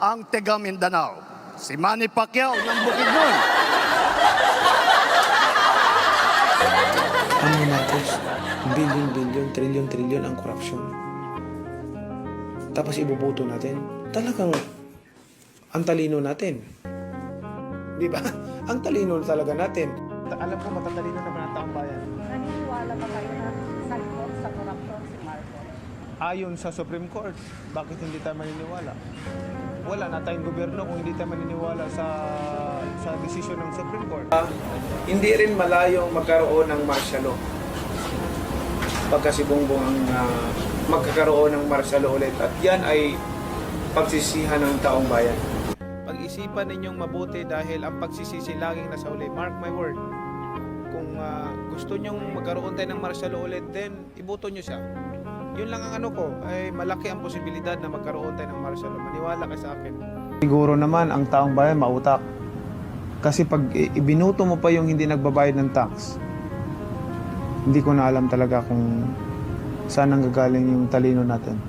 ang taga Mindanao. Si Manny Pacquiao ng Bukidnon. Ano Marcos, billion, trillion ang korupsyon. Tapos ibubuto natin. Talagang ang talino natin. Di ba? Ang talino talaga natin. Alam ko matatalino naman ang taong bayan. Naniniwala ba kayo na salpot sa korupsyon si Marcos? Ayon sa Supreme Court, bakit hindi tayo maniniwala? Wala na tayong gobyerno kung hindi tayo maniniwala sa desisyon ng Supreme Court. Hindi rin malayong magkaroon ng martial law. Pagka si Bongbong ang magkakaroon ng martial law ulit. At yan ay pagsisihan ng taong bayan. Pag-isipan ninyong mabuti dahil ang pagsisisi laging nasa uli. Mark my word. Kung gusto nyong magkaroon tayo ng martial law ulit, then iboto nyo siya. Yun lang ang ano ko, ay malaki ang posibilidad na magkaroon tayo ng martial law. Maniwala ka sa akin. Siguro naman ang taong bayan mautak. Kasi pag ibinuto mo pa yung hindi nagbabayad ng tax, hindi ko na alam talaga kung saan nanggagaling yung talino natin.